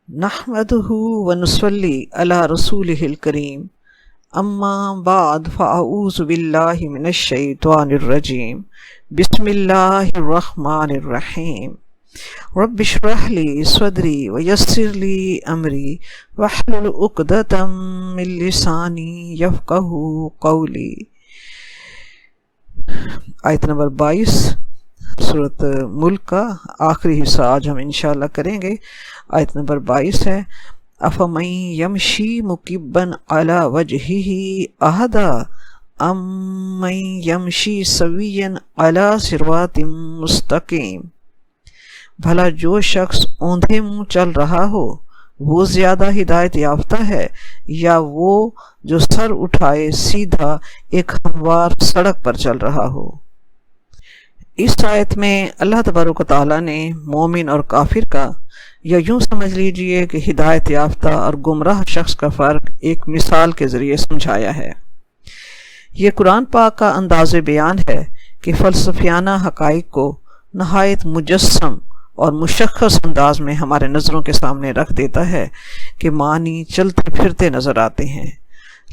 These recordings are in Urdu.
نحمدہ ونصلی علی رسولہ الکریم اما بعد فاعوذ باللہ من الشیطان الرجیم بسم اللہ الرحمن الرحیم رب اشرح لی صدری ویسر لی امری واحلل عقدۃ من لسانی یفقہوا قولی۔ آیت نمبر 22 سورۃ ملک کا آخری حصہ آج ہم انشاءاللہ کریں گے۔ آیت نمبر 22 ہے افمن یمشی مکبا علی وجہہ اہدی ام من یمشی سویا علی صراط مستقیم۔ بھلا جو شخص اوندھے منہ چل رہا ہو وہ زیادہ ہدایت یافتہ ہے یا وہ جو سر اٹھائے سیدھا ایک ہموار سڑک پر چل رہا ہو۔ اس آیت میں اللہ تبارک و تعالیٰ نے مومن اور کافر کا، یا یوں سمجھ لیجئے کہ ہدایت یافتہ اور گمراہ شخص کا فرق ایک مثال کے ذریعے سمجھایا ہے۔ یہ قرآن پاک کا انداز بیان ہے کہ فلسفیانہ حقائق کو نہایت مجسم اور مشخص انداز میں ہمارے نظروں کے سامنے رکھ دیتا ہے کہ معنی چلتے پھرتے نظر آتے ہیں،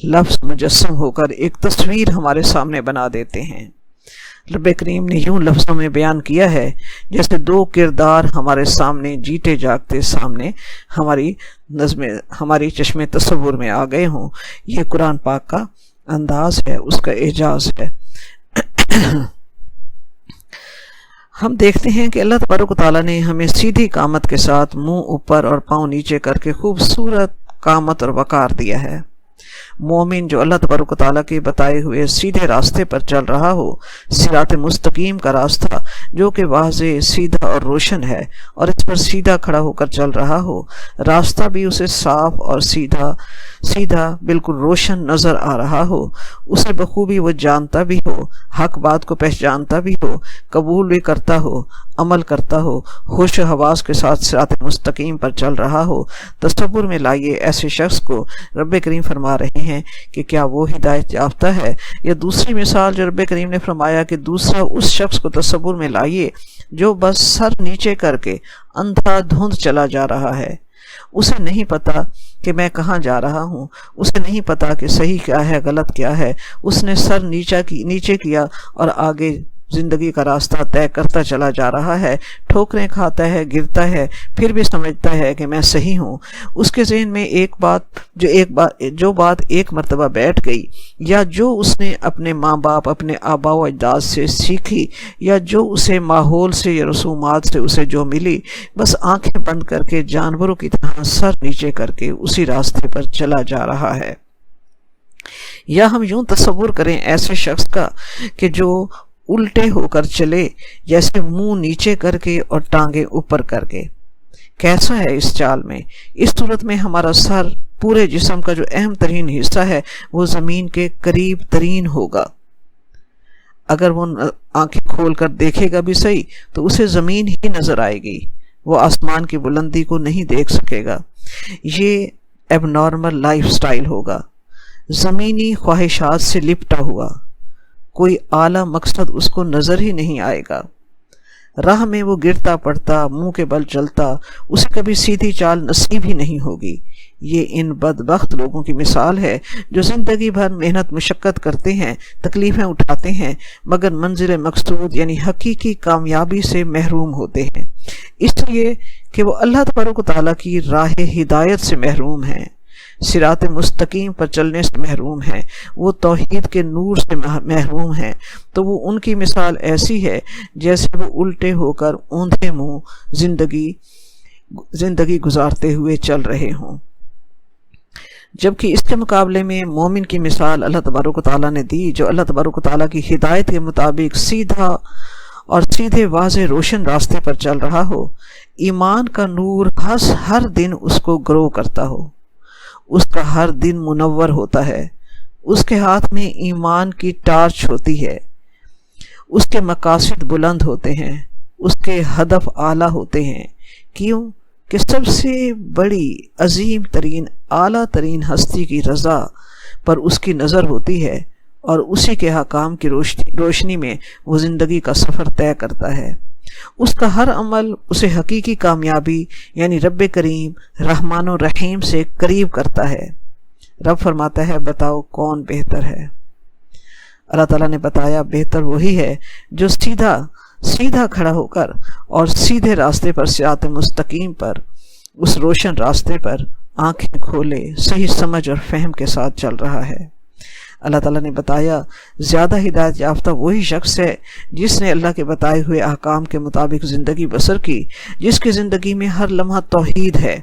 لفظ مجسم ہو کر ایک تصویر ہمارے سامنے بنا دیتے ہیں۔ رب کریم نے یوں لفظوں میں بیان کیا ہے جیسے دو کردار ہمارے سامنے جیتے جاگتے سامنے ہماری چشم تصور میں آ گئے ہوں۔ یہ قرآن پاک کا انداز ہے، اس کا اعجاز ہے۔ ہم دیکھتے ہیں کہ اللہ تبارک و تعالیٰ نے ہمیں سیدھی قامت کے ساتھ منہ اوپر اور پاؤں نیچے کر کے خوبصورت قامت اور وقار دیا ہے۔ مومن جو اللہ تبارک و تعالیٰ کے بتائے ہوئے سیدھے راستے پر چل رہا ہو، صراط مستقیم کا راستہ جو کہ واضح، سیدھا اور روشن ہے، اور اس پر سیدھا کھڑا ہو کر چل رہا ہو، راستہ بھی اسے صاف اور سیدھا بالکل روشن نظر آ رہا ہو، اسے بخوبی وہ جانتا بھی ہو، حق بات کو پہچانتا بھی ہو، قبول بھی کرتا ہو، عمل کرتا ہو، ہوش و حواس کے ساتھ صراط مستقیم پر چل رہا ہو۔ تصور میں لائیے ایسے شخص کو رب کریم فرما رہے ہیں کہ کیا وہ ہدایت یافتہ ہے؟ یا دوسری مثال جو رب کریم نے فرمایا کہ دوسرا اس شخص کو تصور میں لائیے جو بس سر نیچے کر کے اندھا دھند چلا جا رہا ہے، اسے نہیں پتا کہ میں کہاں جا رہا ہوں، اسے نہیں پتا کہ صحیح کیا ہے غلط کیا ہے، اس نے سر نیچے کیا اور آگے زندگی کا راستہ طے کرتا چلا جا رہا ہے، ٹھوکریں کھاتا ہے، گرتا ہے، پھر بھی سمجھتا ہے کہ میں صحیح ہوں۔ اس کے ذہن میں جو بات ایک مرتبہ بیٹھ گئی، یا جو اس نے اپنے ماں باپ، اپنے آباء و اجداد سے سیکھی، یا جو اسے ماحول سے یا رسومات سے اسے جو ملی، بس آنکھیں بند کر کے جانوروں کی طرح سر نیچے کر کے اسی راستے پر چلا جا رہا ہے۔ یا ہم یوں تصور کریں ایسے شخص کا کہ جو الٹے ہو کر چلے، جیسے منہ نیچے کر کے اور ٹانگیں اوپر کر کے۔ کیسا ہے اس چال میں؟ اس صورت میں ہمارا سر پورے جسم کا جو اہم ترین حصہ ہے وہ زمین کے قریب ترین ہوگا۔ اگر وہ آنکھیں کھول کر دیکھے گا بھی صحیح تو اسے زمین ہی نظر آئے گی، وہ آسمان کی بلندی کو نہیں دیکھ سکے گا۔ یہ ایب نارمل لائف سٹائل ہوگا، زمینی خواہشات سے لپٹا ہوا، کوئی اعلیٰ مقصد اس کو نظر ہی نہیں آئے گا۔ راہ میں وہ گرتا پڑتا، منہ کے بل چلتا، اسے کبھی سیدھی چال نصیب ہی نہیں ہوگی۔ یہ ان بدبخت لوگوں کی مثال ہے جو زندگی بھر محنت مشقت کرتے ہیں، تکلیفیں اٹھاتے ہیں، مگر منزل مقصود یعنی حقیقی کامیابی سے محروم ہوتے ہیں، اس لیے کہ وہ اللہ تبارک و تعالیٰ کی راہ ہدایت سے محروم ہیں، صراط مستقیم پر چلنے سے محروم ہیں، وہ توحید کے نور سے محروم ہیں۔ تو وہ ان کی مثال ایسی ہے جیسے وہ الٹے ہو کر اوندھے منہ زندگی گزارتے ہوئے چل رہے ہوں۔ جبکہ اس کے مقابلے میں مومن کی مثال اللہ تبارک و تعالیٰ نے دی، جو اللہ تبارک و تعالیٰ کی ہدایت کے مطابق سیدھے واضح روشن راستے پر چل رہا ہو، ایمان کا نور ہر دن اس کو گرو کرتا ہو، اس کا ہر دن منور ہوتا ہے، اس کے ہاتھ میں ایمان کی ٹارچ ہوتی ہے، اس کے مقاصد بلند ہوتے ہیں، اس کے ہدف اعلیٰ ہوتے ہیں۔ کیوں کہ سب سے بڑی، عظیم ترین، اعلیٰ ترین ہستی کی رضا پر اس کی نظر ہوتی ہے، اور اسی کے حکام کی روشنی میں وہ زندگی کا سفر طے کرتا ہے۔ اس کا ہر عمل اسے حقیقی کامیابی یعنی رب کریم رحمان و رحیم سے قریب کرتا ہے۔ رب فرماتا ہے بتاؤ کون بہتر ہے؟ اللہ تعالیٰ نے بتایا بہتر وہی ہے جو سیدھا کھڑا ہو کر اور سیدھے راستے پر، صراط مستقیم پر، اس روشن راستے پر آنکھیں کھولے صحیح سمجھ اور فہم کے ساتھ چل رہا ہے۔ اللہ تعالیٰ نے بتایا زیادہ ہدایت یافتہ وہی شخص ہے جس نے اللہ کے بتائے ہوئے احکام کے مطابق زندگی بسر کی، جس کی زندگی میں ہر لمحہ توحید ہے،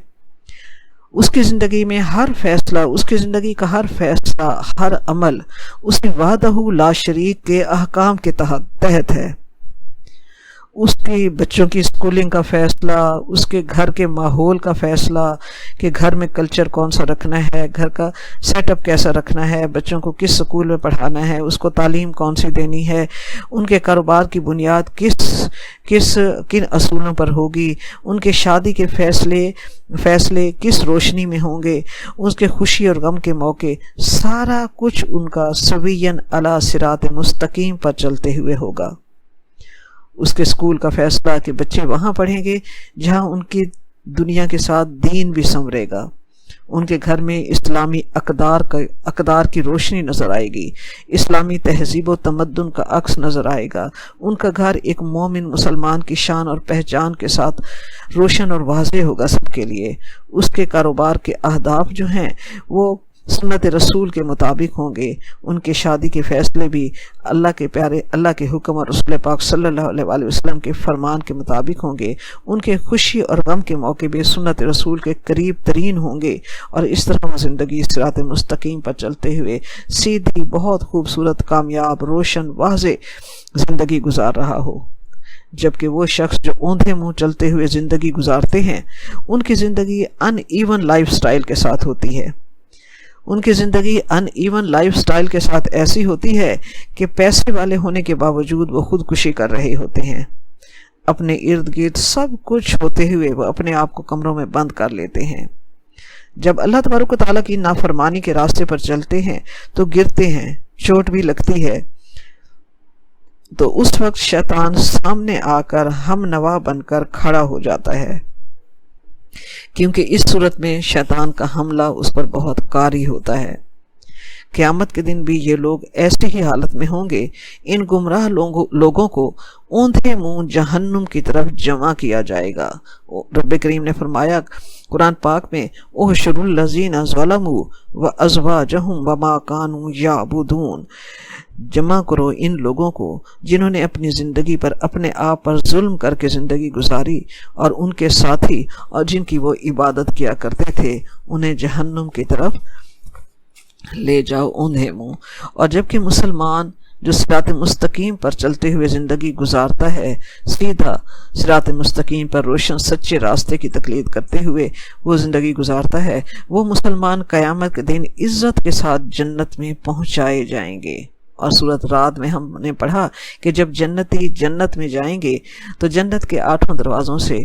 اس کی زندگی میں ہر فیصلہ، اس کی زندگی کا ہر فیصلہ، ہر عمل اس کی وحدہ لا شریک کے احکام کے تحت ہے۔ اس کے بچوں کی اسکولنگ کا فیصلہ، اس کے گھر کے ماحول کا فیصلہ کہ گھر میں کلچر کون سا رکھنا ہے، گھر کا سیٹ اپ کیسا رکھنا ہے، بچوں کو کس اسکول میں پڑھانا ہے، اس کو تعلیم کون سی دینی ہے، ان کے کاروبار کی بنیاد کن اصولوں پر ہوگی، ان کے شادی کے فیصلے کس روشنی میں ہوں گے، اس کے خوشی اور غم کے موقع، سارا کچھ ان کا سویًا علی صراط مستقیم پر چلتے ہوئے ہوگا۔ اس کے اسکول کا فیصلہ کہ بچے وہاں پڑھیں گے جہاں ان کی دنیا کے ساتھ دین بھی سنورے گا، ان کے گھر میں اسلامی اقدار کی روشنی نظر آئے گی، اسلامی تہذیب و تمدن کا عکس نظر آئے گا، ان کا گھر ایک مومن مسلمان کی شان اور پہچان کے ساتھ روشن اور واضح ہوگا سب کے لیے۔ اس کے کاروبار کے اہداف جو ہیں وہ سنت رسول کے مطابق ہوں گے، ان کے شادی کے فیصلے بھی اللہ کے پیارے اللہ کے حکم اور رسول پاک صلی اللہ علیہ وآلہ وسلم کے فرمان کے مطابق ہوں گے، ان کے خوشی اور غم کے موقع بھی سنت رسول کے قریب ترین ہوں گے، اور اس طرح وہ زندگی صراط مستقیم پر چلتے ہوئے سیدھی بہت خوبصورت کامیاب روشن واضح زندگی گزار رہا ہو۔ جبکہ وہ شخص جو اوندھے منہ چلتے ہوئے زندگی گزارتے ہیں ان کی زندگی ان ایون لائف سٹائل کے ساتھ ہوتی ہے، ان کی زندگی ان ایون لائف سٹائل کے ساتھ ایسی ہوتی ہے کہ پیسے والے ہونے کے باوجود وہ خودکشی کر رہے ہوتے ہیں، اپنے ارد گرد سب کچھ ہوتے ہوئے وہ اپنے آپ کو کمروں میں بند کر لیتے ہیں۔ جب اللہ تبارک و تعالیٰ کی نافرمانی کے راستے پر چلتے ہیں تو گرتے ہیں، چوٹ بھی لگتی ہے، تو اس وقت شیطان سامنے آ کر ہم نوا بن کر کھڑا ہو جاتا ہے، کیونکہ اس صورت میں شیطان کا حملہ اس پر بہت قاری ہوتا ہے۔ قیامت کے دن بھی یہ لوگ ایسی ہی حالت میں ہوں گے، ان گمراہ لوگوں کو اوندھے منہ جہنم کی طرف جمع کیا جائے گا۔ رب کریم نے فرمایا قرآن پاک میں احشروا الذین ظلموا وازواجہم وما کانوا یعبدون، جمع کرو ان لوگوں کو جنہوں نے اپنی زندگی پر اپنے آپ پر ظلم کر کے زندگی گزاری، اور ان کے ساتھی اور جن کی وہ عبادت کیا کرتے تھے، انہیں جہنم کی طرف لے جاؤ اوندھے منہ۔ اور جبکہ مسلمان جو صراط مستقیم پر چلتے ہوئے زندگی گزارتا ہے، سیدھا صراط مستقیم پر روشن سچے راستے کی تقلید کرتے ہوئے وہ زندگی گزارتا ہے، وہ مسلمان قیامت کے دن عزت کے ساتھ جنت میں پہنچائے جائیں گے۔ اور سورۃ رعد میں ہم نے پڑھا کہ جب جنتی جنت میں جائیں گے تو جنت کے 8 دروازوں سے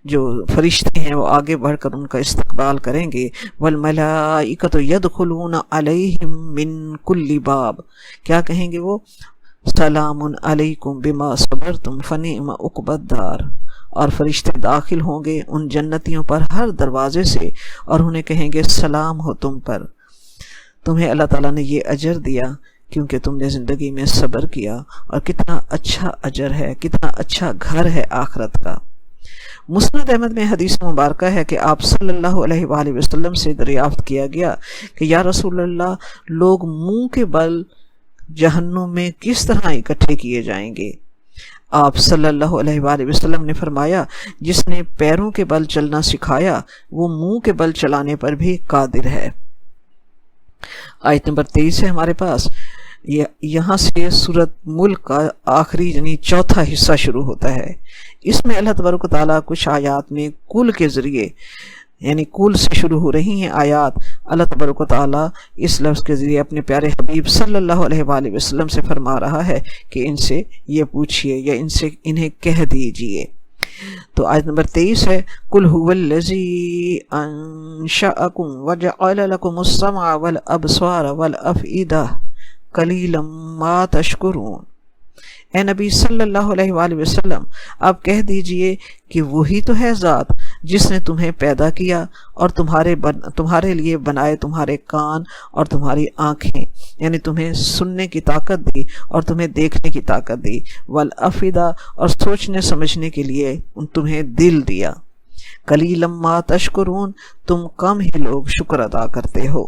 جو فرشتے ہیں وہ آگے بڑھ کر ان کا استقبال کریں گے۔ والملائکۃ یدخلون علیہم من کل باب، کیا کہیں گے وہ؟ سلام علیکم بما صبرتم فنعم عقبی الدار۔ اور فرشتے داخل ہوں گے ان جنتیوں پر ہر دروازے سے اور انہیں کہیں گے سلام ہو تم پر، تمہیں اللہ تعالیٰ نے یہ اجر دیا کیونکہ تم نے زندگی میں صبر کیا، اور کتنا اچھا اجر ہے، کتنا اچھا گھر ہے آخرت کا۔ مسند احمد میں حدیث مبارکہ ہے کہ آپ صلی اللہ علیہ وآلہ وسلم سے دریافت کیا گیا کہ یا رسول اللہ، لوگ منہ کے بل جہنم میں کس طرح اکٹھے کیے جائیں گے؟ آپ صلی اللہ علیہ وآلہ وسلم نے فرمایا جس نے پیروں کے بل چلنا سکھایا وہ منہ کے بل چلانے پر بھی قادر ہے۔ آیت نمبر 23 ہے ہمارے پاس، یہاں سے سورۃ ملک کا آخری یعنی چوتھا حصہ شروع ہوتا ہے۔ اس میں اللہ تبارک و تعالیٰ کچھ آیات میں کل کے ذریعے یعنی کل سے شروع ہو رہی ہیں آیات، اللہ تبارک و تعالیٰ اس لفظ کے ذریعے اپنے پیارے حبیب صلی اللہ علیہ وآلہ وسلم سے فرما رہا ہے کہ ان سے یہ پوچھئے یا انہیں کہہ دیجئے۔ تو آیت نمبر 23 ہے قل هو الذی انشأکم وجعل لکم السمع والابصار والافئدہ قلیلا ما تشکرون۔ اے نبی صلی اللہ علیہ وآلہ وسلم، آپ کہہ دیجئے کہ وہی تو ہے ذات جس نے تمہیں پیدا کیا اور تمہارے لیے بنائے تمہارے کان اور تمہاری آنکھیں، یعنی تمہیں سننے کی طاقت دی اور تمہیں دیکھنے کی طاقت دی، والافئدہ، اور سوچنے سمجھنے کے لیے تمہیں دل دیا، قلیلا ما تشکرون، تم کم ہی لوگ شکر ادا کرتے ہو۔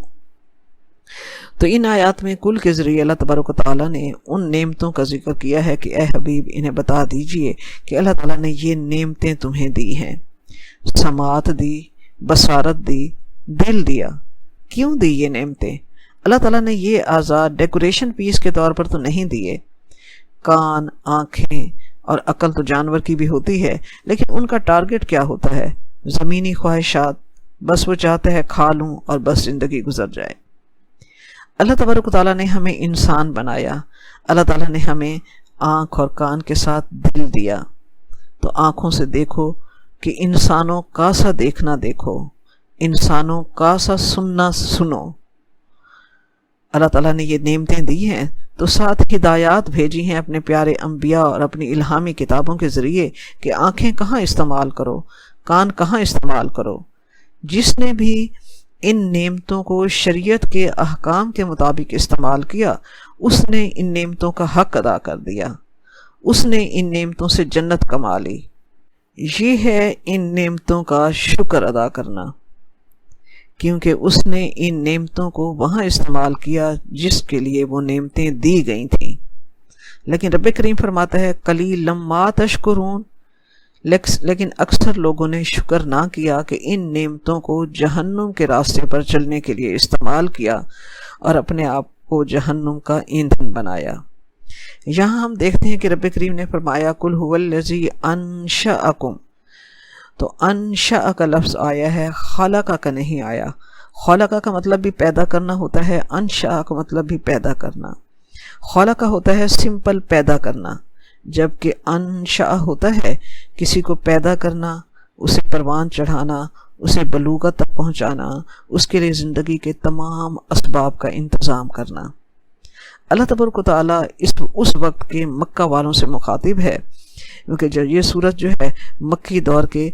تو ان آیات میں کل کے ذریعے اللہ تبارک و تعالیٰ نے ان نعمتوں کا ذکر کیا ہے کہ اے حبیب انہیں بتا دیجئے کہ اللہ تعالیٰ نے یہ نعمتیں تمہیں دی ہیں، سماعت دی، بصارت دی، دل دیا۔ کیوں دی یہ نعمتیں؟ اللہ تعالیٰ نے یہ اعضاء ڈیکوریشن پیس کے طور پر تو نہیں دیے۔ کان، آنکھیں اور عقل تو جانور کی بھی ہوتی ہے، لیکن ان کا ٹارگٹ کیا ہوتا ہے؟ زمینی خواہشات، بس وہ چاہتا ہے کھا لوں اور بس زندگی گزر جائے۔ اللہ تبارک و تعالیٰ نے ہمیں انسان بنایا، اللہ تعالیٰ نے ہمیں آنکھ اور کان کے ساتھ دل دیا، تو آنکھوں سے دیکھو کہ انسانوں کا سا دیکھنا دیکھو، انسانوں کا سا سننا سنو۔ اللہ تعالیٰ نے یہ نعمتیں دی ہیں تو ساتھ ہدایات بھیجی ہیں اپنے پیارے انبیاء اور اپنی الہامی کتابوں کے ذریعے کہ آنکھیں کہاں استعمال کرو، کان کہاں استعمال کرو۔ جس نے بھی ان نعمتوں کو شریعت کے احکام کے مطابق استعمال کیا، اس نے ان نعمتوں کا حق ادا کر دیا، اس نے ان نعمتوں سے جنت کما لی۔ یہ ہے ان نعمتوں کا شکر ادا کرنا، کیونکہ اس نے ان نعمتوں کو وہاں استعمال کیا جس کے لیے وہ نعمتیں دی گئی تھیں۔ لیکن رب کریم فرماتا ہے قلیلا ما تشکرون، لیکن اکثر لوگوں نے شکر نہ کیا کہ ان نعمتوں کو جہنم کے راستے پر چلنے کے لیے استعمال کیا اور اپنے آپ کو جہنم کا ایندھن بنایا۔ یہاں ہم دیکھتے ہیں کہ رب کریم نے فرمایا قل هو الذی انشأکم، تو انشأ کا لفظ آیا ہے، خلق کا نہیں آیا۔ خلق کا مطلب بھی پیدا کرنا ہوتا ہے، انشأ کا مطلب بھی پیدا کرنا۔ خلق ہوتا ہے سمپل پیدا کرنا، جبکہ انشأ ہوتا ہے کسی کو پیدا کرنا، اسے پروان چڑھانا، اسے بلوغت تک پہنچانا، اس کے لیے زندگی کے تمام اسباب کا انتظام کرنا۔ اللہ تبارک و تعالیٰ اس وقت کے مکہ والوں سے مخاطب ہے، کیونکہ جب یہ سورت جو ہے مکی دور کے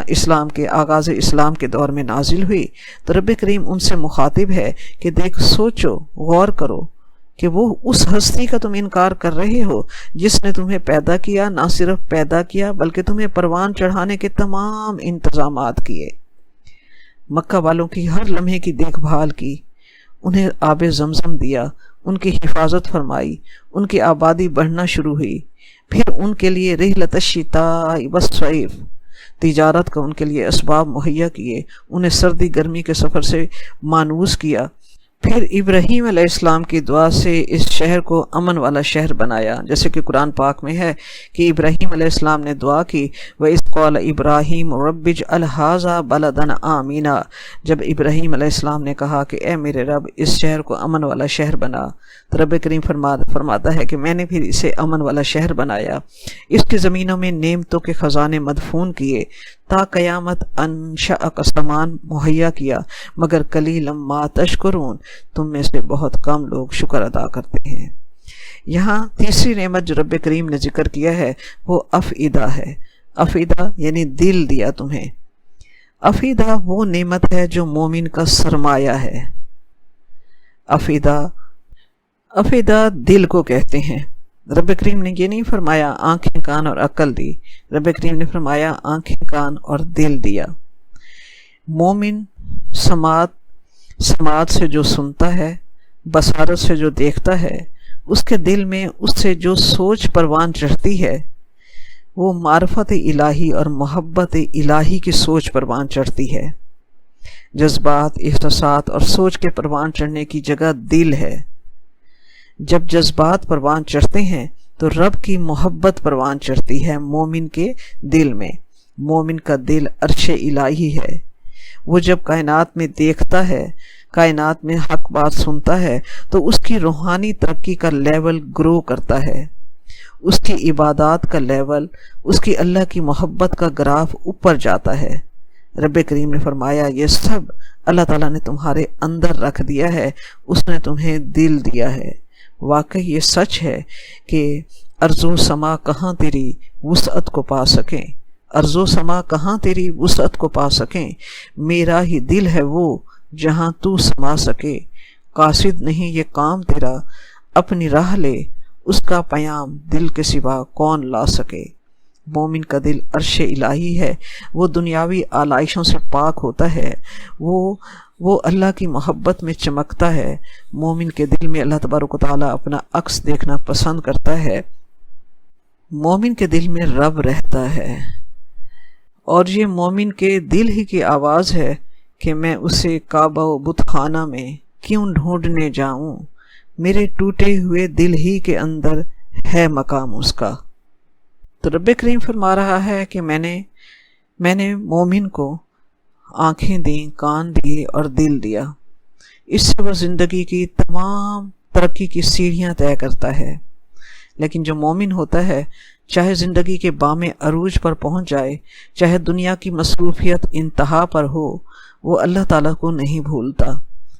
اسلام کے آغاز اسلام کے دور میں نازل ہوئی، تو رب کریم ان سے مخاطب ہے کہ دیکھ، سوچو، غور کرو کہ وہ اس ہستی کا تم انکار کر رہے ہو جس نے تمہیں پیدا کیا، نہ صرف پیدا کیا بلکہ تمہیں پروان چڑھانے کے تمام انتظامات کیے، مکہ والوں کی ہر لمحے کی دیکھ بھال کی، انہیں آب زمزم دیا، ان کی حفاظت فرمائی، ان کی آبادی بڑھنا شروع ہوئی، پھر ان کے لیے رحلۃ الشتاء والصیف، تجارت کا ان کے لیے اسباب مہیا کیے، انہیں سردی گرمی کے سفر سے مانوس کیا، پھر ابراہیم علیہ السلام کی دعا سے اس شہر کو امن والا شہر بنایا، جیسے کہ قرآن پاک میں ہے کہ ابراہیم علیہ السلام نے دعا کی وَإِذْ قَالَ إِبْرَاهِيمُ رَبِّ اجْعَلْ هَٰذَا بَلَدًا آمِنًا، جب ابراہیم علیہ السلام نے کہا کہ اے میرے رب اس شہر کو امن والا شہر بنا، تو رب کریم فرماتا ہے کہ میں نے پھر اسے امن والا شہر بنایا، اس کی زمینوں میں نعمتوں کے خزانے مدفون کیے، تا قیامت انشأ کا سامان مہیا کیا، مگر قلیلا ما تشکرون، تم میں سے بہت کم لوگ شکر ادا کرتے ہیں۔ یہاں تیسری نعمت جو رب کریم نے ذکر کیا ہے وہ افئدہ ہے۔ افئدہ یعنی دل دیا تمہیں۔ افئدہ وہ نعمت ہے جو مومن کا سرمایہ ہے۔ افئدہ دل کو کہتے ہیں۔ رب کریم نے یہ نہیں فرمایا آنکھیں، کان اور عقل دی، رب کریم نے فرمایا آنکھیں، کان اور دل دیا۔ مومن سماعت سے جو سنتا ہے، بصارت سے جو دیکھتا ہے، اس کے دل میں اس سے جو سوچ پروان چڑھتی ہے، وہ معرفت الہی اور محبت الہی کی سوچ پروان چڑھتی ہے۔ جذبات، احساسات اور سوچ کے پروان چڑھنے کی جگہ دل ہے۔ جب جذبات پروان چڑھتے ہیں تو رب کی محبت پروان چڑھتی ہے مومن کے دل میں۔ مومن کا دل عرش الہی ہے۔ وہ جب کائنات میں دیکھتا ہے، کائنات میں حق بات سنتا ہے، تو اس کی روحانی ترقی کا لیول گرو کرتا ہے، اس کی عبادات کا لیول، اس کی اللہ کی محبت کا گراف اوپر جاتا ہے۔ رب کریم نے فرمایا یہ سب اللہ تعالیٰ نے تمہارے اندر رکھ دیا ہے، اس نے تمہیں دل دیا ہے۔ واقعی یہ سچ ہے کہ ارض و سما کہاں تیری وسعت کو پا سکیں، ارض و سما کہاں تیری وسعت کو پا سکیں، میرا ہی دل ہے وہ جہاں تو سما سکے، قاصد نہیں یہ کام تیرا اپنی راہ لے، اس کا پیام دل کے سوا کون لا سکے۔ مومن کا دل عرش الہی ہے، وہ دنیاوی آلائشوں سے پاک ہوتا ہے، وہ اللہ کی محبت میں چمکتا ہے۔ مومن کے دل میں اللہ تبارک و تعالیٰ اپنا عکس دیکھنا پسند کرتا ہے۔ مومن کے دل میں رب رہتا ہے، اور یہ مومن کے دل ہی کی آواز ہے کہ میں اسے کعبہ و بت خانہ میں کیوں ڈھونڈنے جاؤں، میرے ٹوٹے ہوئے دل ہی کے اندر ہے مقام اس کا۔ تو رب کریم فرما رہا ہے کہ میں نے مومن کو آنکھیں دیں، کان دیے اور دل دیا، اس سے وہ زندگی کی تمام ترقی کی سیڑھیاں طے کرتا ہے۔ لیکن جو مومن ہوتا ہے، چاہے زندگی کے بام عروج پر پہنچ جائے، چاہے دنیا کی مصروفیت انتہا پر ہو، وہ اللہ تعالیٰ کو نہیں بھولتا،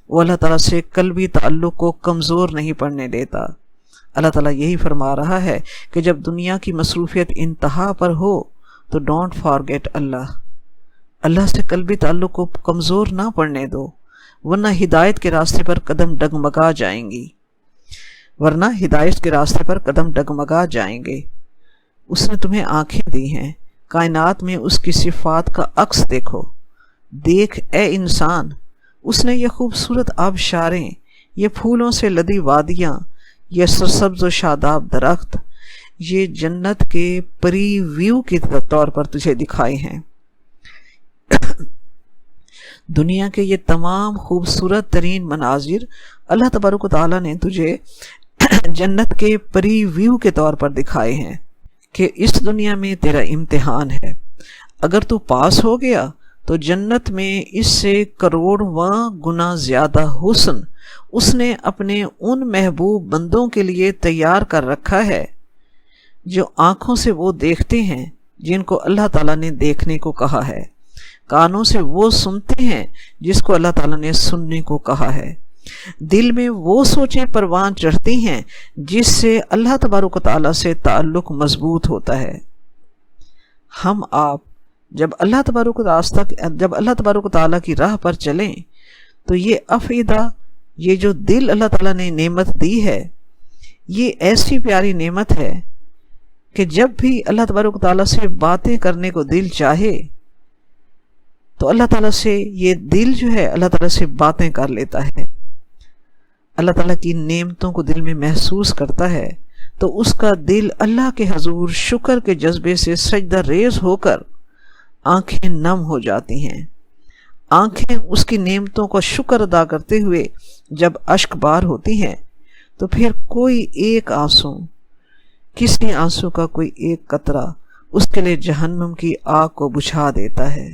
وہ اللہ تعالیٰ سے قلبی تعلق کو کمزور نہیں پڑنے دیتا۔ اللہ تعالیٰ یہی فرما رہا ہے کہ جب دنیا کی مصروفیت انتہا پر ہو تو ڈونٹ فارگیٹ اللہ سے قلبی تعلق کو کمزور نہ پڑنے دو، ورنہ ہدایت کے راستے پر قدم ڈگمگا جائیں گے۔ اس نے تمہیں آنکھیں دی ہیں، کائنات میں اس کی صفات کا عکس دیکھو، دیکھ اے انسان، اس نے یہ خوبصورت آبشاریں، یہ پھولوں سے لدی وادیاں، یہ سرسبز و شاداب درخت، یہ جنت کے پری ویو کے طور پر تجھے دکھائے ہیں۔ دنیا کے یہ تمام خوبصورت ترین مناظر اللہ تبارک و تعالیٰ نے تجھے جنت کے پری ویو کے طور پر دکھائے ہیں کہ اس دنیا میں تیرا امتحان ہے، اگر تو پاس ہو گیا تو جنت میں اس سے کروڑواں گنا زیادہ حسن اس نے اپنے ان محبوب بندوں کے لیے تیار کر رکھا ہے جو آنکھوں سے وہ دیکھتے ہیں جن کو اللہ تعالیٰ نے دیکھنے کو کہا ہے، کانوں سے وہ سنتے ہیں جس کو اللہ تعالیٰ نے سننے کو کہا ہے، دل میں وہ سوچیں پروان چڑھتی ہیں جس سے اللہ تبارک و تعالیٰ سے تعلق مضبوط ہوتا ہے۔ ہم آپ جب اللہ تبارک و تعالیٰ کی راہ پر چلیں تو یہ افئدہ، یہ جو دل اللہ تعالیٰ نے نعمت دی ہے، یہ ایسی پیاری نعمت ہے کہ جب بھی اللہ تبارک و تعالیٰ سے باتیں کرنے کو دل چاہے تو اللہ تعالیٰ سے یہ دل جو ہے اللہ تعالیٰ سے باتیں کر لیتا ہے، اللہ تعالیٰ کی نعمتوں کو دل میں محسوس کرتا ہے، تو اس کا دل اللہ کے حضور شکر کے جذبے سے سجدہ ریز ہو کر آنکھیں نم ہو جاتی ہیں۔ آنکھیں اس کی نعمتوں کا شکر ادا کرتے ہوئے جب اشک بار ہوتی ہیں تو پھر کوئی ایک آنسو، کسی آنسو کا کوئی ایک قطرہ اس کے لیے جہنم کی آگ کو بجھا دیتا ہے۔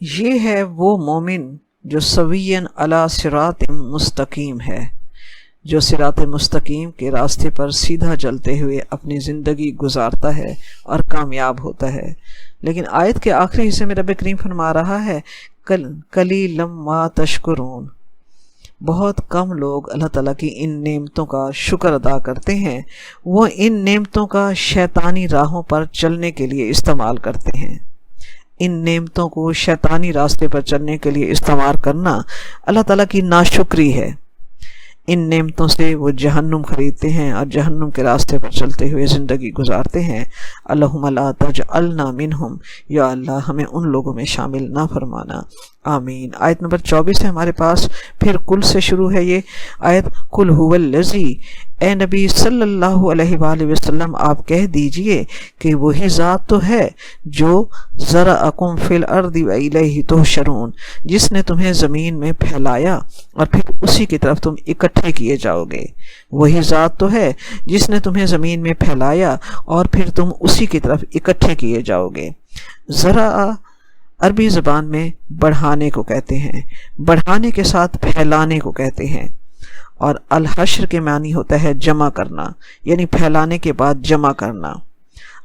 یہ ہے وہ مومن جو سویًا علی صراط مستقیم ہے، جو صراط مستقیم کے راستے پر سیدھا چلتے ہوئے اپنی زندگی گزارتا ہے اور کامیاب ہوتا ہے۔ لیکن آیت کے آخری حصے میں رب کریم فرما رہا ہے قلیلا ما تشکرون، بہت کم لوگ اللہ تعالیٰ کی ان نعمتوں کا شکر ادا کرتے ہیں، وہ ان نعمتوں کا شیطانی راہوں پر چلنے کے لیے استعمال کرتے ہیں۔ ان نعمتوں کو شیطانی راستے پر چلنے کے لیے استعمال کرنا اللہ تعالیٰ کی ناشکری ہے۔ ان نعمتوں سے وہ جہنم خریدتے ہیں اور جہنم کے راستے پر چلتے ہوئے زندگی گزارتے ہیں۔ اللہم لا تجعلنا منہم، یا اللہ ہمیں ان لوگوں میں شامل نہ فرمانا، آمین۔ آیت نمبر 24 ہے ہمارے پاس، پھر کل سے شروع ہے یہ آیت۔ قل هو الذی، اے نبی صلی اللہ علیہ وآلہ وسلم آپ کہہ دیجئے کہ وہی ذات تو ہے جو ذرأکم فی الارض والیہ تحشرون، جس نے تمہیں زمین میں پھیلایا اور پھر اسی کی طرف تم اکٹھے کیے جاؤ گے۔ وہی ذات تو ہے جس نے تمہیں زمین میں پھیلایا اور پھر تم اسی کی طرف اکٹھے کیے جاؤ گے۔ ذرا عربی زبان میں بڑھانے کو کہتے ہیں، بڑھانے کے ساتھ پھیلانے کو کہتے ہیں، اور الحشر کے معنی ہوتا ہے جمع کرنا، یعنی پھیلانے کے بعد جمع کرنا۔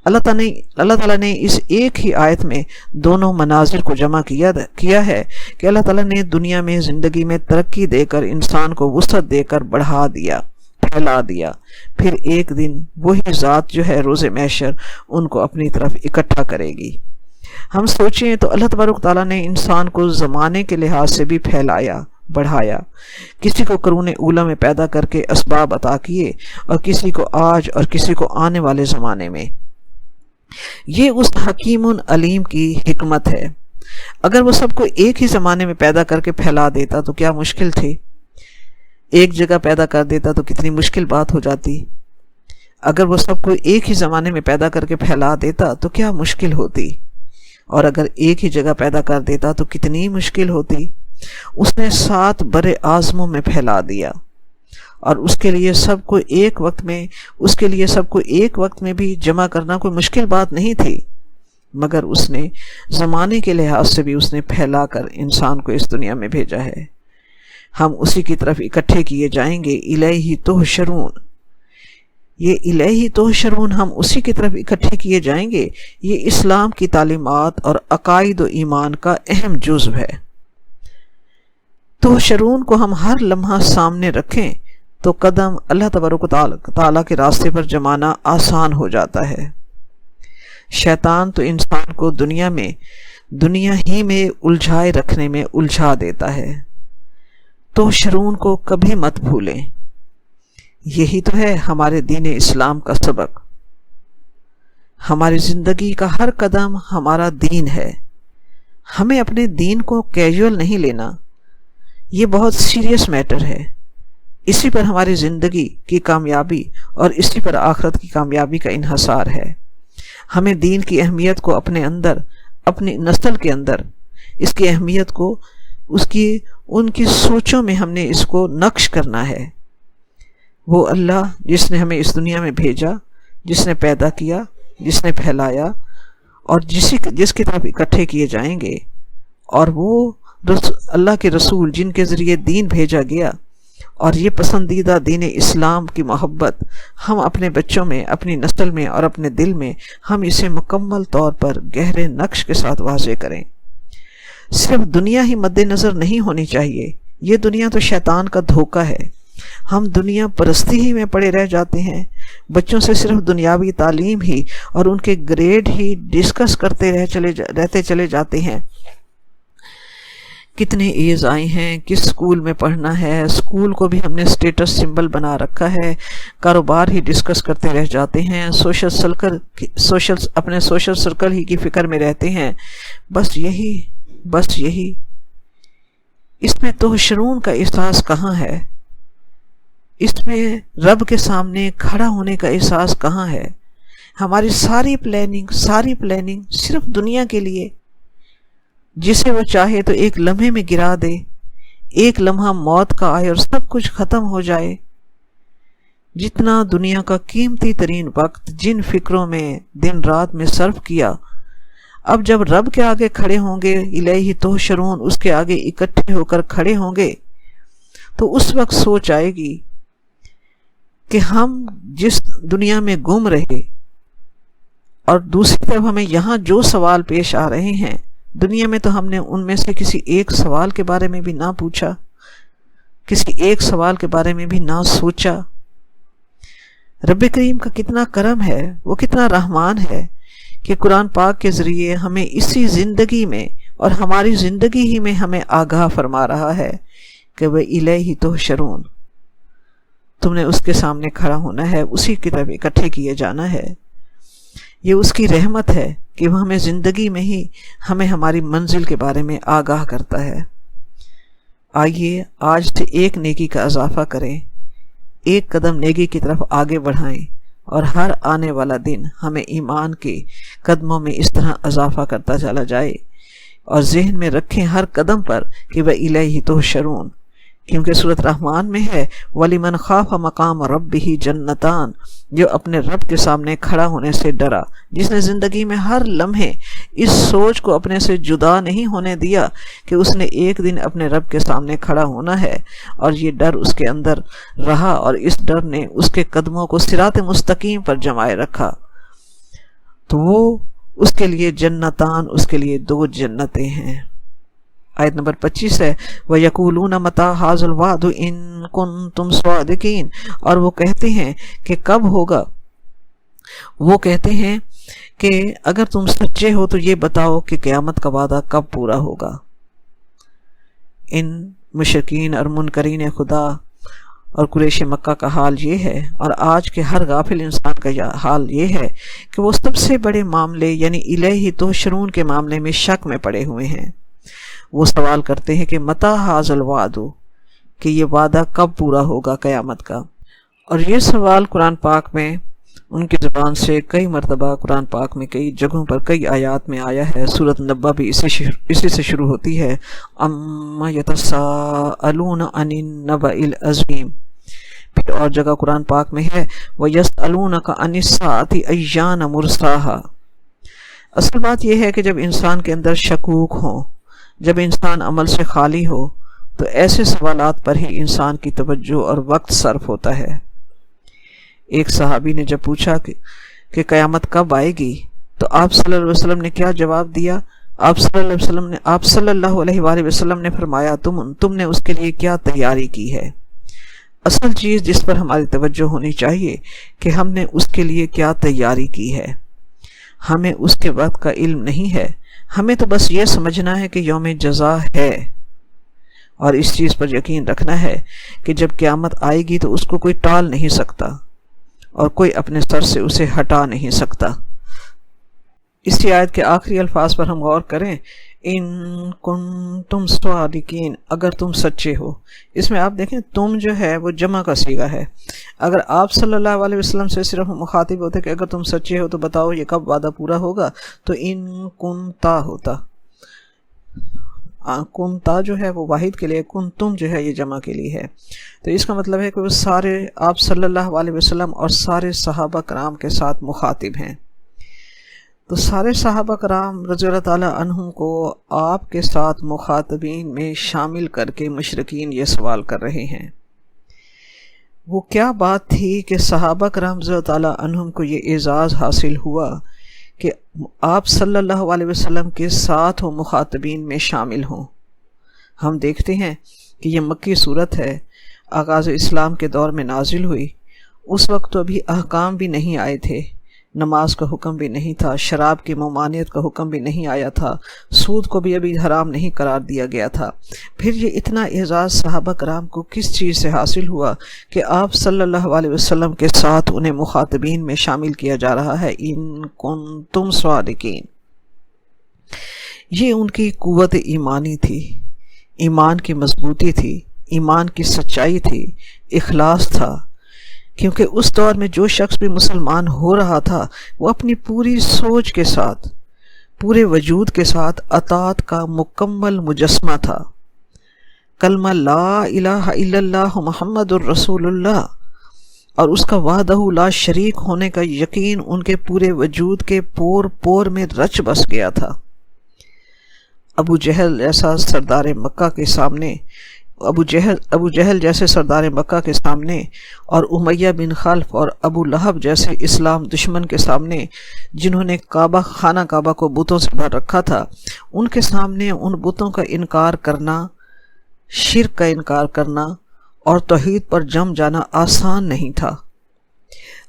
اللہ تعالیٰ نے اس ایک ہی آیت میں دونوں مناظر کو جمع کیا ہے کہ اللہ تعالیٰ نے دنیا میں زندگی میں ترقی دے کر انسان کو وسعت دے کر بڑھا دیا، پھیلا دیا، پھر ایک دن وہی ذات جو ہے روز محشر ان کو اپنی طرف اکٹھا کرے گی۔ ہم سوچیں تو اللہ تبارک تعالیٰ نے انسان کو زمانے کے لحاظ سے بھی پھیلایا، بڑھایا، کسی کو قرون اولیٰ میں پیدا کر کے اسباب عطا کیے اور کسی کو آج اور کسی کو آنے والے زمانے میں۔ یہ اس حکیم علیم کی حکمت ہے۔ اگر وہ سب کو ایک ہی زمانے میں پیدا کر کے پھیلا دیتا تو کیا مشکل تھی؟ ایک جگہ پیدا کر دیتا تو کتنی مشکل بات ہو جاتی۔ اگر وہ سب کو ایک ہی زمانے میں پیدا کر کے پھیلا دیتا تو کیا مشکل ہوتی، اور اگر ایک ہی جگہ پیدا کر دیتا تو کتنی مشکل ہوتی۔ اس نے 7 بر اعظموں میں پھیلا دیا، اور اس کے لیے سب کو ایک وقت میں بھی جمع کرنا کوئی مشکل بات نہیں تھی، مگر اس نے زمانے کے لحاظ سے بھی اس نے پھیلا کر انسان کو اس دنیا میں بھیجا ہے۔ ہم اسی کی طرف اکٹھے کیے جائیں گے، الیہ تحشرون۔ یہ الیہ تحشرون، ہم اسی کی طرف اکٹھے کیے جائیں گے، یہ اسلام کی تعلیمات اور عقائد و ایمان کا اہم جزو ہے۔ تحشرون کو ہم ہر لمحہ سامنے رکھیں تو قدم اللہ تبارک و تعالیٰ کے راستے پر جمانا آسان ہو جاتا ہے۔ شیطان تو انسان کو دنیا ہی میں الجھائے رکھنے میں الجھا دیتا ہے۔ تحشرون کو کبھی مت بھولیں، یہی تو ہے ہمارے دین اسلام کا سبق۔ ہماری زندگی کا ہر قدم ہمارا دین ہے۔ ہمیں اپنے دین کو کیجول نہیں لینا، یہ بہت سیریس میٹر ہے۔ اسی پر ہماری زندگی کی کامیابی اور اسی پر آخرت کی کامیابی کا انحصار ہے۔ ہمیں دین کی اہمیت کو اپنے اندر، اپنی نسل کے اندر، اس کی اہمیت کو ان کی سوچوں میں ہم نے اس کو نقش کرنا ہے۔ وہ اللہ جس نے ہمیں اس دنیا میں بھیجا، جس نے پیدا کیا، جس نے پھیلایا اور جس کی طرف اکٹھے کیے جائیں گے، اور وہ اللہ کے رسول جن کے ذریعے دین بھیجا گیا، اور یہ پسندیدہ دین اسلام کی محبت ہم اپنے بچوں میں، اپنی نسل میں اور اپنے دل میں ہم اسے مکمل طور پر گہرے نقش کے ساتھ واضح کریں۔ صرف دنیا ہی مد نظر نہیں ہونی چاہیے، یہ دنیا تو شیطان کا دھوکہ ہے۔ ہم دنیا پرستی ہی میں پڑے رہ جاتے ہیں، بچوں سے صرف دنیاوی تعلیم ہی اور ان کے گریڈ ہی ڈسکس کرتے رہتے چلے جاتے ہیں۔ کتنے ایز آئے ہیں، کس سکول میں پڑھنا ہے، سکول کو بھی ہم نے سٹیٹس سمبل بنا رکھا ہے، کاروبار ہی ڈسکس کرتے رہ جاتے ہیں، اپنے سوشل سرکل ہی کی فکر میں رہتے ہیں، بس یہی۔ اس میں تحشرون کا احساس کہاں ہے؟ اس میں رب کے سامنے کھڑا ہونے کا احساس کہاں ہے؟ ہماری ساری پلاننگ صرف دنیا کے لیے، جسے وہ چاہے تو ایک لمحے میں گرا دے، ایک لمحہ موت کا آئے اور سب کچھ ختم ہو جائے۔ جتنا دنیا کا قیمتی ترین وقت جن فکروں میں دن رات میں صرف کیا، اب جب رب کے آگے کھڑے ہوں گے، الیہ تحشرون، اس کے آگے اکٹھے ہو کر کھڑے ہوں گے، تو اس وقت سوچ آئے گی کہ ہم جس دنیا میں گم رہے اور دوسری طرف ہمیں یہاں جو سوال پیش آ رہے ہیں، دنیا میں تو ہم نے ان میں سے کسی ایک سوال کے بارے میں بھی نہ پوچھا، کسی ایک سوال کے بارے میں بھی نہ سوچا۔ رب کریم کا کتنا کرم ہے، وہ کتنا رحمان ہے کہ قرآن پاک کے ذریعے ہمیں اسی زندگی میں اور ہماری زندگی ہی میں ہمیں آگاہ فرما رہا ہے کہ وہ الیہ تحشرون، تم نے اس کے سامنے کھڑا ہونا ہے، اسی کی طرف اکٹھے کیے جانا ہے۔ یہ اس کی رحمت ہے کہ وہ ہمیں زندگی میں ہی ہمیں ہماری منزل کے بارے میں آگاہ کرتا ہے۔ آئیے آج سے ایک نیکی کا اضافہ کریں، ایک قدم نیکی کی طرف آگے بڑھائیں، اور ہر آنے والا دن ہمیں ایمان کے قدموں میں اس طرح اضافہ کرتا چلا جائے، اور ذہن میں رکھیں ہر قدم پر کہ وہ الیہ تحشرون، کیونکہ سورۃ رحمان میں ہے وَلِمَنْ خَافَ مَقَامَ رَبِّهِ جَنَّتَانِ، جو اپنے رب کے سامنے کھڑا ہونے سے ڈرا، جس نے زندگی میں ہر لمحے اس سوچ کو اپنے سے جدا نہیں ہونے دیا کہ اس نے ایک دن اپنے رب کے سامنے کھڑا ہونا ہے، اور یہ ڈر اس کے اندر رہا، اور اس ڈر نے اس کے قدموں کو صراط مستقیم پر جمائے رکھا، تو وہ اس کے لیے جنتان، اس کے لیے 2 جنتیں ہیں۔ آیت نمبر 25 ہے وَيَقُولُونَ مَتَى هَٰذَا الْوَعْدُ إِن كُنتُمْ صَادِقِينَ، اور وہ کہتے ہیں کہ کب ہوگا، وہ کہتے ہیں کہ اگر تم سچے ہو تو یہ بتاؤ کہ قیامت کا وعدہ کب پورا ہوگا۔ ان مشرکین اور منکرین خدا اور قریش مکہ کا حال یہ ہے، اور آج کے ہر غافل انسان کا حال یہ ہے کہ وہ سب سے بڑے معاملے یعنی الہی تحشرون کے معاملے میں شک میں پڑے ہوئے ہیں۔ وہ سوال کرتے ہیں کہ متی ھذا الوعد، کہ یہ وعدہ کب پورا ہوگا قیامت کا۔ اور یہ سوال قرآن پاک میں ان کی زبان سے کئی مرتبہ قرآن پاک میں کئی جگہوں پر کئی آیات میں آیا ہے۔ سورۃ نبا بھی اسی سے شروع ہوتی ہے، اما یتساءلون عن النبأ العظیم۔ پھر اور جگہ قرآن پاک میں ہے وَيَسْأَلُونَكَ عَنِ السَّاعَةِ أَيَّانَ مُرْسَاهَا۔ اصل بات یہ ہے کہ جب انسان کے اندر شکوک ہوں، جب انسان عمل سے خالی ہو، تو ایسے سوالات پر ہی انسان کی توجہ اور وقت صرف ہوتا ہے۔ ایک صحابی نے جب پوچھا کہ قیامت کب آئے گی، تو آپ صلی اللہ علیہ وسلم نے کیا جواب دیا؟ آپ صلی اللہ علیہ وآلہ وسلم نے فرمایا تم نے اس کے لیے کیا تیاری کی ہے؟ اصل چیز جس پر ہماری توجہ ہونی چاہیے کہ ہم نے اس کے لیے کیا تیاری کی ہے۔ ہمیں اس کے وقت کا علم نہیں ہے، ہمیں تو بس یہ سمجھنا ہے کہ یوم جزا ہے، اور اس چیز پر یقین رکھنا ہے کہ جب قیامت آئے گی تو اس کو کوئی ٹال نہیں سکتا اور کوئی اپنے سر سے اسے ہٹا نہیں سکتا۔ اسی آیت کے آخری الفاظ پر ہم غور کریں، ان کنتم صادقین، اگر تم سچے ہو۔ اس میں آپ دیکھیں تم جو ہے وہ جمع کا صیغہ ہے۔ اگر آپ صلی اللہ علیہ وسلم سے صرف مخاطب ہوتے کہ اگر تم سچے ہو تو بتاؤ یہ کب وعدہ پورا ہوگا، تو ان کنتا ہوتا۔ کنتا جو ہے وہ واحد کے لیے، کنتم جو ہے یہ جمع کے لیے ہے۔ تو اس کا مطلب ہے کہ وہ سارے آپ صلی اللہ علیہ وسلم اور سارے صحابہ کرام کے ساتھ مخاطب ہیں۔ تو سارے صحابہ کرام رضی اللہ تعالیٰ عنہم کو آپ کے ساتھ مخاطبین میں شامل کر کے مشرکین یہ سوال کر رہے ہیں۔ وہ کیا بات تھی کہ صحابہ کرام رضی اللہ تعالیٰ عنہم کو یہ اعزاز حاصل ہوا کہ آپ صلی اللہ علیہ وسلم کے ساتھ وہ مخاطبین میں شامل ہوں؟ ہم دیکھتے ہیں کہ یہ مکی صورت ہے، آغاز اسلام کے دور میں نازل ہوئی۔ اس وقت تو ابھی احکام بھی نہیں آئے تھے، نماز کا حکم بھی نہیں تھا، شراب کی ممانعت کا حکم بھی نہیں آیا تھا، سود کو بھی ابھی حرام نہیں قرار دیا گیا تھا۔ پھر یہ اتنا اعزاز صحابہ کرام کو کس چیز سے حاصل ہوا کہ آپ صلی اللہ علیہ وسلم کے ساتھ انہیں مخاطبین میں شامل کیا جا رہا ہے، ان کنتم صادقین۔ یہ ان کی قوت ایمانی تھی، ایمان کی مضبوطی تھی، ایمان کی سچائی تھی، اخلاص تھا، کیونکہ اس دور میں جو شخص بھی مسلمان ہو رہا تھا وہ اپنی پوری سوچ کے ساتھ، پورے وجود کے ساتھ اطاعت کا مکمل مجسمہ تھا۔ کلمہ لا الہ الا اللہ محمد الرسول اللہ اور اس کا وحدہ لا شریک ہونے کا یقین ان کے پورے وجود کے پور پور میں رچ بس گیا تھا۔ ابو جہل ایسا سردار مکہ کے سامنے، ابو جہل جیسے سردار مکہ کے سامنے، اور امیہ بن خلف اور ابو لہب جیسے اسلام دشمن کے سامنے، جنہوں نے خانہ کعبہ کو بتوں سے بھر رکھا تھا، ان کے سامنے ان بتوں کا انکار کرنا، شرک کا انکار کرنا اور توحید پر جم جانا آسان نہیں تھا۔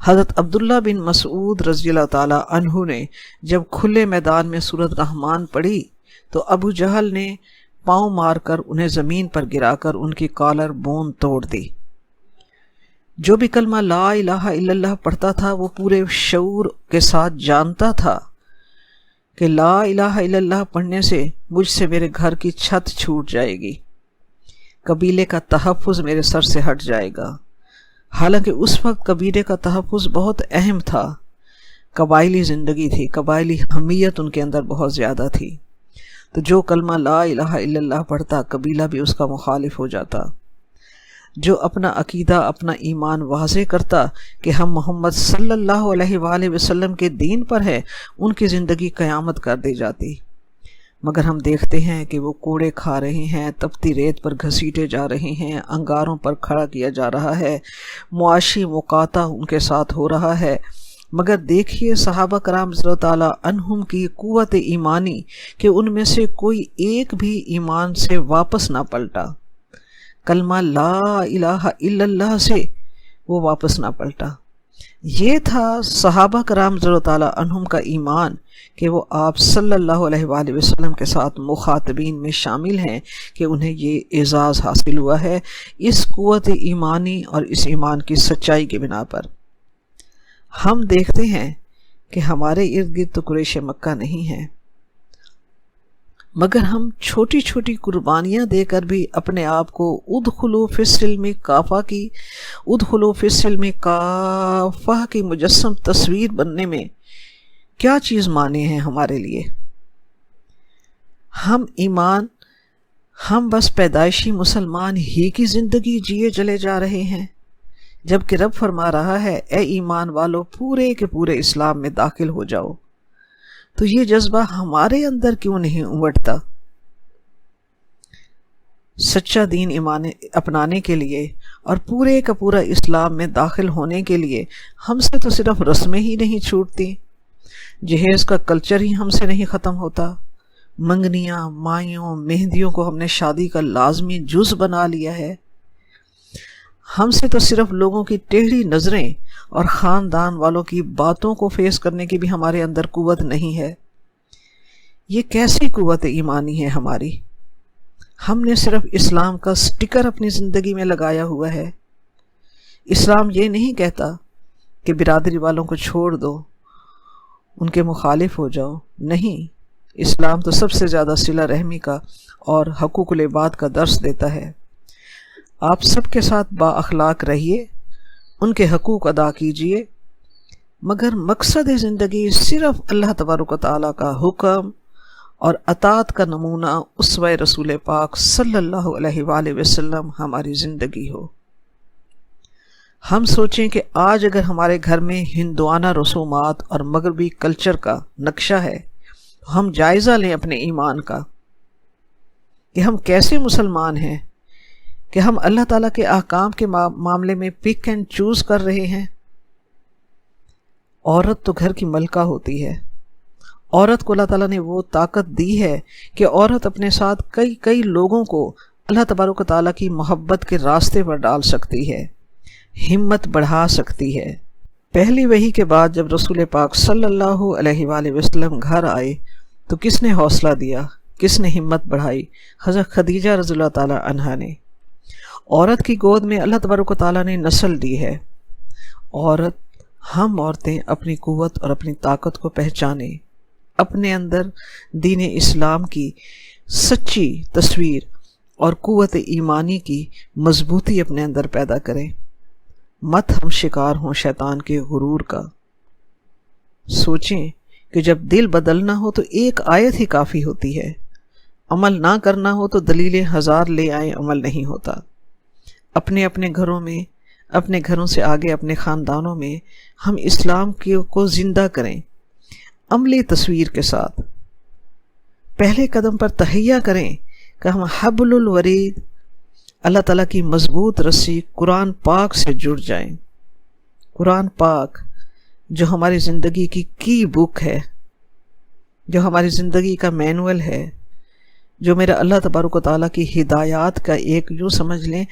حضرت عبداللہ بن مسعود رضی اللہ تعالی عنہ نے جب کھلے میدان میں سورۃ رحمان پڑھی تو ابو جہل نے پاؤں مار کر انہیں زمین پر گرا کر ان کی کالر بون توڑ دی۔ جو بھی کلمہ لا الہ الا اللہ پڑھتا تھا وہ پورے شعور کے ساتھ جانتا تھا کہ لا الہ الا اللہ پڑھنے سے مجھ سے میرے گھر کی چھت چھوٹ جائے گی، قبیلے کا تحفظ میرے سر سے ہٹ جائے گا۔ حالانکہ اس وقت قبیلے کا تحفظ بہت اہم تھا، قبائلی زندگی تھی، قبائلی حمیت ان کے اندر بہت زیادہ تھی۔ تو جو کلمہ لا الہ الا اللہ پڑھتا قبیلہ بھی اس کا مخالف ہو جاتا۔ جو اپنا عقیدہ، اپنا ایمان واضح کرتا کہ ہم محمد صلی اللہ علیہ وآلہ وسلم کے دین پر ہے، ان کی زندگی قیامت کر دی جاتی۔ مگر ہم دیکھتے ہیں کہ وہ کوڑے کھا رہے ہیں، تپتی ریت پر گھسیٹے جا رہے ہیں، انگاروں پر کھڑا کیا جا رہا ہے، معاشی مقاطع ان کے ساتھ ہو رہا ہے، مگر دیکھیے صحابہ کرام رضی اللہ تعالیٰ عنہم کی قوت ایمانی کہ ان میں سے کوئی ایک بھی ایمان سے واپس نہ پلٹا، کلمہ لا الہ الا اللہ سے وہ واپس نہ پلٹا۔ یہ تھا صحابہ کرام رضی اللہ تعالیٰ عنہم کا ایمان کہ وہ آپ صلی اللہ علیہ وآلہ وسلم کے ساتھ مخاطبین میں شامل ہیں، کہ انہیں یہ اعزاز حاصل ہوا ہے اس قوت ایمانی اور اس ایمان کی سچائی کی بنا پر۔ ہم دیکھتے ہیں کہ ہمارے ارد گرد تو قریش مکہ نہیں ہیں، مگر ہم چھوٹی چھوٹی قربانیاں دے کر بھی اپنے آپ کو ادخلوا فی السلم کافہ کی مجسم تصویر بننے میں کیا چیز مانے ہیں ہمارے لیے۔ ہم بس پیدائشی مسلمان ہی کی زندگی جیے چلے جا رہے ہیں، جبکہ رب فرما رہا ہے اے ایمان والو پورے کے پورے اسلام میں داخل ہو جاؤ۔ تو یہ جذبہ ہمارے اندر کیوں نہیں امڑتا؟ سچا دین ایمان اپنانے کے لیے اور پورے کا پورا اسلام میں داخل ہونے کے لیے ہم سے تو صرف رسمیں ہی نہیں چھوٹتی، جہیز کا کلچر ہی ہم سے نہیں ختم ہوتا، منگنیاں، مائیوں، مہندیوں کو ہم نے شادی کا لازمی جز بنا لیا ہے۔ ہم سے تو صرف لوگوں کی ٹیڑھی نظریں اور خاندان والوں کی باتوں کو فیس کرنے کی بھی ہمارے اندر قوت نہیں ہے۔ یہ کیسی قوت ایمانی ہے ہماری؟ ہم نے صرف اسلام کا سٹیکر اپنی زندگی میں لگایا ہوا ہے۔ اسلام یہ نہیں کہتا کہ برادری والوں کو چھوڑ دو، ان کے مخالف ہو جاؤ، نہیں، اسلام تو سب سے زیادہ صلہ رحمی کا اور حقوق العباد کا درس دیتا ہے۔ آپ سب کے ساتھ با اخلاق رہیے، ان کے حقوق ادا کیجیے، مگر مقصد زندگی صرف اللہ تبارک و تعالیٰ کا حکم اور اطاعت کا نمونہ اسوہ رسول پاک صلی اللہ علیہ وآلہ وسلم ہماری زندگی ہو۔ ہم سوچیں کہ آج اگر ہمارے گھر میں ہندوانہ رسومات اور مغربی کلچر کا نقشہ ہے تو ہم جائزہ لیں اپنے ایمان کا کہ ہم کیسے مسلمان ہیں، کہ ہم اللہ تعالیٰ کے احکام کے معاملے میں پک اینڈ چوز کر رہے ہیں۔ عورت تو گھر کی ملکہ ہوتی ہے، عورت کو اللہ تعالیٰ نے وہ طاقت دی ہے کہ عورت اپنے ساتھ کئی لوگوں کو اللہ تبارک و تعالیٰ کی محبت کے راستے پر ڈال سکتی ہے، ہمت بڑھا سکتی ہے۔ پہلی وحی کے بعد جب رسول پاک صلی اللہ علیہ وآلہ وسلم گھر آئے تو کس نے حوصلہ دیا، کس نے ہمت بڑھائی؟ حضرت خدیجہ رضی اللہ تعالیٰ عنہا نے۔ عورت کی گود میں اللہ تبارک و تعالیٰ نے نسل دی ہے۔ ہم عورتیں اپنی قوت اور اپنی طاقت کو پہچانیں، اپنے اندر دین اسلام کی سچی تصویر اور قوت ایمانی کی مضبوطی اپنے اندر پیدا کریں، مت ہم شکار ہوں شیطان کے غرور کا۔ سوچیں کہ جب دل بدلنا ہو تو ایک آیت ہی کافی ہوتی ہے، عمل نہ کرنا ہو تو دلیلیں ہزار لے آئیں، عمل نہیں ہوتا۔ اپنے گھروں میں، اپنے گھروں سے آگے اپنے خاندانوں میں ہم اسلام کو زندہ کریں، عملی تصویر کے ساتھ۔ پہلے قدم پر تہیہ کریں کہ ہم حبل الورید، اللہ تعالیٰ کی مضبوط رسی قرآن پاک سے جڑ جائیں۔ قرآن پاک جو ہماری زندگی کی بک ہے، جو ہماری زندگی کا مینول ہے، جو میرا اللہ تبارک و تعالیٰ کی ہدایات کا ایک یوں سمجھ لیں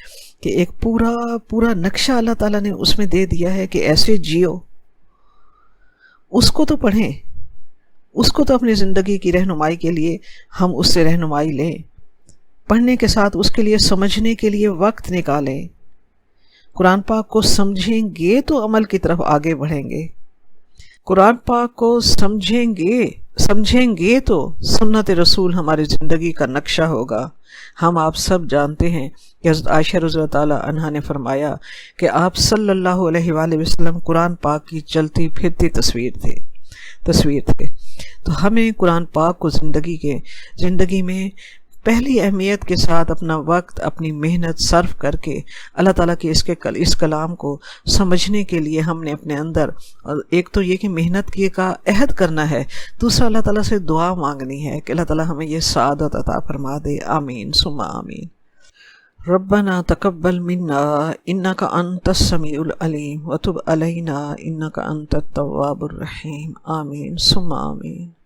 کہ ایک پورا نقشہ اللہ تعالیٰ نے اس میں دے دیا ہے کہ ایسے جیو۔ اس کو تو پڑھیں، اس کو تو اپنی زندگی کی رہنمائی کے لیے ہم اس سے رہنمائی لیں، پڑھنے کے ساتھ اس کے لیے سمجھنے کے لیے وقت نکالیں۔ قرآن پاک کو سمجھیں گے تو عمل کی طرف آگے بڑھیں گے، قرآن پاک کو سمجھیں گے تو سنت رسول ہماری زندگی کا نقشہ ہوگا۔ ہم آپ سب جانتے ہیں کہ حضرت عائشہ رضی اللہ تعالیٰ عنہا نے فرمایا کہ آپ صلی اللہ علیہ وآلہ وسلم قرآن پاک کی چلتی پھرتی تصویر تھے۔ تو ہمیں قرآن پاک کو زندگی میں پہلی اہمیت کے ساتھ اپنا وقت، اپنی محنت صرف کر کے اللہ تعالیٰ کے اس کلام کو سمجھنے کے لیے ہم نے اپنے اندر ایک تو یہ کہ محنت کا عہد کرنا ہے، دوسرا اللہ تعالیٰ سے دعا مانگنی ہے کہ اللہ تعالیٰ ہمیں یہ سعادت عطا فرما دے۔ آمین ثم آمین۔ ربنا تقبل منا انك انت السميع العليم وتب علينا انك انت التواب الرحيم آمين ثم آمين.